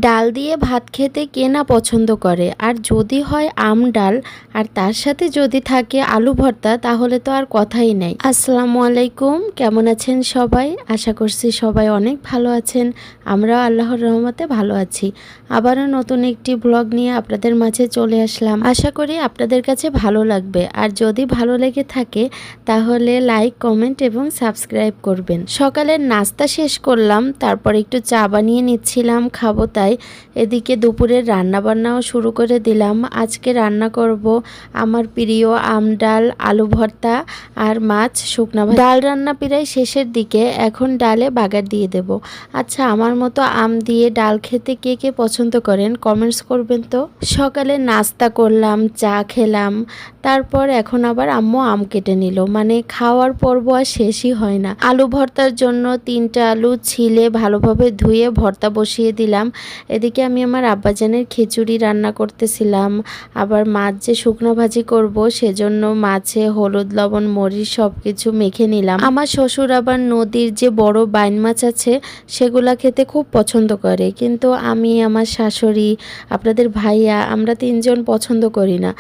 ডাল দিয়ে ভাত খেতে কে না পছন্দ করে, আর যদি হয় আম ডাল আর তার সাথে যদি থাকে আলু ভর্তা তাহলে তো আর কথাই নাই। আসসালামু আলাইকুম, কেমন আছেন সবাই? আশা করছি সবাই অনেক ভালো আছেন। আমরাও আল্লাহর রহমতে ভালো আছি। আবারও নতুন একটি ব্লগ নিয়ে আপনাদের মাঝে চলে আসলাম। আশা করি আপনাদের কাছে ভালো লাগবে, আর যদি ভালো লেগে থাকে তাহলে লাইক, কমেন্ট এবং সাবস্ক্রাইব করবেন। সকালের নাস্তা শেষ করলাম, তারপর একটু চা বানিয়ে নিচ্ছিলাম, খাবো তাই। এদিকে দুপুরের রান্না বান্নাও শুরু করে দিলাম। আজকে রান্না করব আমার প্রিয় আম ডাল, আলু ভর্তা আর মাছ শুকনা ভাজা। ডাল রান্না প্রায় শেষের দিকে, এখন ডালে বাগার দিয়ে দেব। আচ্ছা, আমার মতো আম দিয়ে ডাল খেতে কে কে পছন্দ করেন কমেন্টস করবেন তো। সকালে নাস্তা করলাম, চা খেলাম, তারপর এখন আবার আম্মু আম কেটে নিল, মানে খাওয়ার পর্ব আর শেষই হয় না। আলু ভর্তার জন্য 3টা আলু ছিলে ভালোভাবে ধুয়ে ভর্তা বসিয়ে দিলাম। এদিকে আমি আমার আব্বাজানের খিচুড়ি রান্না করতেছিলাম, আবার মাছ যে শুকনো ভাজি করব সেজন্য মাছে হলুদ, লবণ, মরিচ সব কিছু মেখে নিলাম। আমার শ্বশুর আবার নদীর যে বড় বাইন মাছ আছে সেগুলা খেতে খুব পছন্দ করে, কিন্তু আমি, আমার শাশুড়ি, আপনাদের ভাইয়া, আমরা 3জন পছন্দ করি না,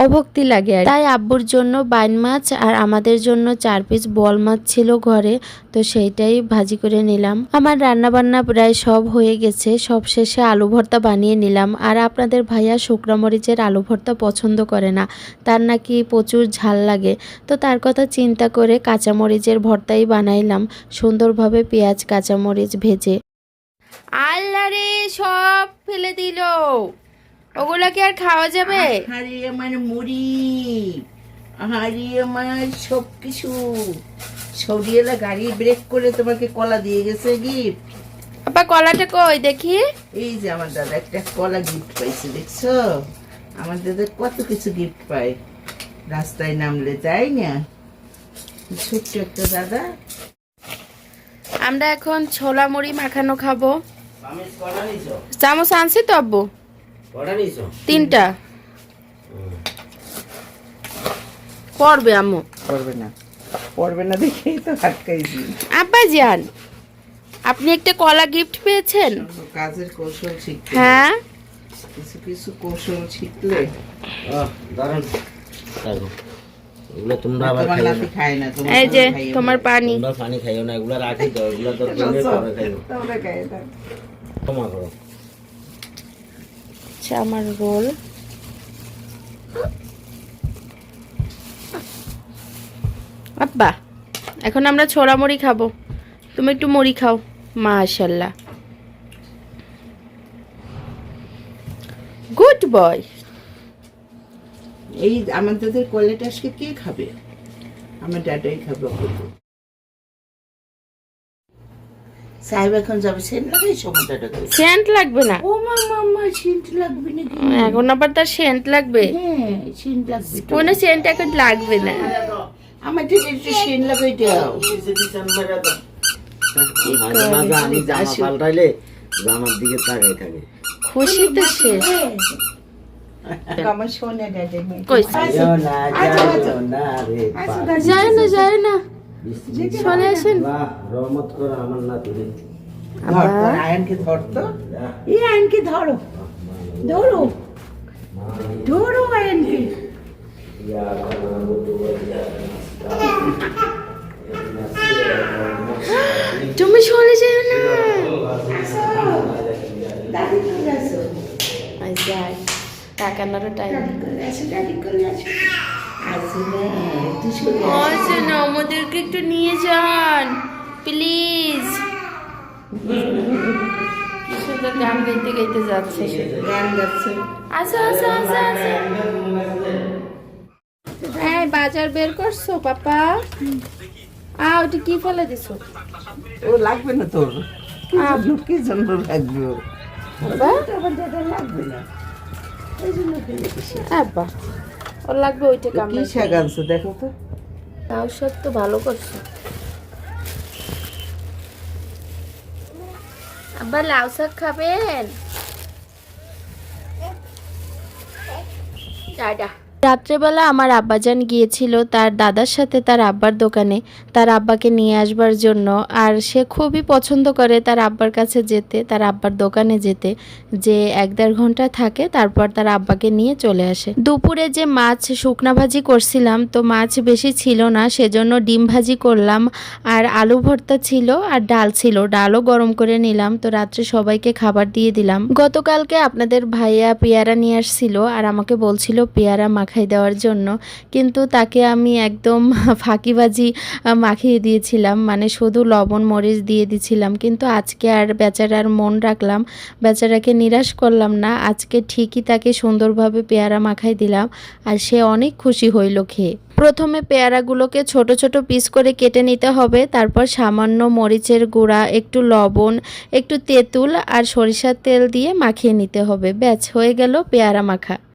অভক্তি লাগে। তাই আব্বুর জন্য বাইন মাছ আর আমাদের জন্য 4 পিস বোয়াল মাছ ছিল ঘরে, তো সেইটাই ভাজি করে নিলাম। আমার রান্না বান্না প্রায় সব হয়ে গেছে, সব শেষে আলু ভর্তা বানিয়ে নিলাম। আর আপনাদের ভাইয়া শুকনা মরিচের আলু ভর্তা পছন্দ করে না, তার নাকি প্রচুর ঝাল লাগে, তো তার কথা চিন্তা করে কাঁচামরিচের ভর্তাই বানাইলাম, সুন্দরভাবে পেঁয়াজ কাঁচামরিচ ভেজে। আল্লাহ রে, সব ফেলে দিল, ওগুলা কি আর খাওয়া যাবে? আরে আমার মুড়ি, আরে আমার সব কিছু সরিয়েলা গাড়ি ব্রেক করে তোমাকে কলা দিয়ে গেছে গিফট। আপা কলাটা কই দেখি? এই যে আমার দাদা একটা কলা গিফট পাইছে, দেখছো? আমার দাদা কত কিছু গিফট পায় রাস্তায় নামলে, তাই না? ছোট্ট একটা দাদা। আমরা এখন ছোলা মুড়ি মাখানো খাবো। চামচ আনছি তো আব্বু, 3টা। পড়বে আম্মু? পড়বে না দেখেই তো আটকাইছি। আব্বা জান, আপনি একটা কলা গিফট পেয়েছেন। কাজের কৌশল শিখতে, হ্যাঁ, কিছু কিছু কৌশল শিখলে। দারুণ এগুলো তোমরা আবার তোমার খাইও নাতি না। খায় না, তোমার এই যে খাইও তোমার না। পানি। তোমরা পানি খাইও না, এগুলো রাখি দাও, এগুলো তো জমে পড়ে খাইও। তোমরা খাইও না। ক্ষমা করো। আচ্ছা, আমার রোল। আব্বা, এখন আমরা ছোলা মুড়ি খাবো, তুমি একটু মুড়ি খাও। মাশাল্লাহ, গুড বয়। এই আমাদের কলেটা আজকে কে খাবে? আমার দাদাই খাবে। সাহেব এখন যাবে, সেন্ট লাগাই সময় দাদাকে। সেন্ট লাগবে না ও মামা, সেন্ট লাগবে নাকি? এখন, আবার তার সেন্ট লাগবে? হ্যাঁ, সেন্ট লাগবে তো। কোনো সেন্ট এখন লাগবে না। আমার দাদা একটু সেন্ট লাগাই দাও। মাঝে মাঝে আমি জামা পাল্টাইলে জামার দিকে তাকাই থাকে। খুশি তো সে। আমার সোনা দাদা কই যাও না, যাও না রে বাবা। যায় না, যায় না, চলে আসেন। আল্লাহ রহমত করো আমার নাতিরে। আয়নকে ধরতো, এই আয়নকে ধরো, ধরো ধরো আয়নকে। তুমি চলে যাও না। দাদি চলে আসো, যাই, টাকানোরও টাইম। দাদি চলে আসো। আসো না, তুই চলে আচ্ছা না, আমাদেরকে একটু নিয়ে যান প্লিজ। কি সুন্দর গান গাইতে গাইতে যাচ্ছে। গান গাচ্ছে। আচ্ছা আচ্ছা আচ্ছা আচ্ছা। এই বাজার বের করছো পাপা? ওটা কি ফেলে দিছো? ও লাগবে না তোর, কি জন্য লাগবে? বাবা, আমার দাদা লাগবে না, এই জন্য ফেলে দিছি। আব্বা, ওর লাগবে ওইটা কি কামড়ে। শাক আনছো দেখো তো। তাও সব তো ভালো করছো। আব্বা, লাউ শাক খাবেন? দাদা রাত্রেবেলা আমার আব্বাজান গিয়েছিল তার দাদার সাথে তার আব্বার দোকানে তার আব্বাকে নিয়ে আসবার জন্য। আর সে খুবই পছন্দ করে তার আব্বার কাছে যেতে, তার আব্বার দোকানে যেতে, যে 1-1.5 ঘন্টা থাকে তারপর তার আব্বাকে নিয়ে চলে আসে। দুপুরে যে মাছ শুকনা ভাজি করছিলাম, তো মাছ বেশি ছিল না, সেজন্য ডিম ভাজি করলাম, আর আলু ভর্তা ছিল, আর ডাল ছিল, ডালও গরম করে নিলাম। তো রাত্রে সবাইকে খাবার দিয়ে দিলাম। গতকালকে আপনাদের ভাইয়া পেয়ারা নিয়ে আসছিল আর আমাকে বলছিল পেয়ারা মাখাই দেওয়ার জন্য, কিন্তু তাকে আমি একদম ফাঁকিবাজি মাখিয়ে দিয়েছিলাম, মানে শুধু লবণ মরিচ দিয়ে দিছিলাম। কিন্তু আজকে আর বেচারার মন রাখলাম, বেচারাকে নিরাশ করলাম না, আজকে ঠিকই তাকে সুন্দরভাবে পেয়ারা মাখাই দিলাম, আর সে অনেক খুশি হইল খেয়ে। প্রথমে পেয়ারাগুলোকে ছোট ছোট পিস করে কেটে নিতে হবে, তারপর সামান্য মরিচের গুঁড়া, একটু লবণ, একটু তেঁতুল আর সরিষার তেল দিয়ে মাখিয়ে নিতে হবে। ব্যাস, হয়ে গেল পেয়ারা মাখা।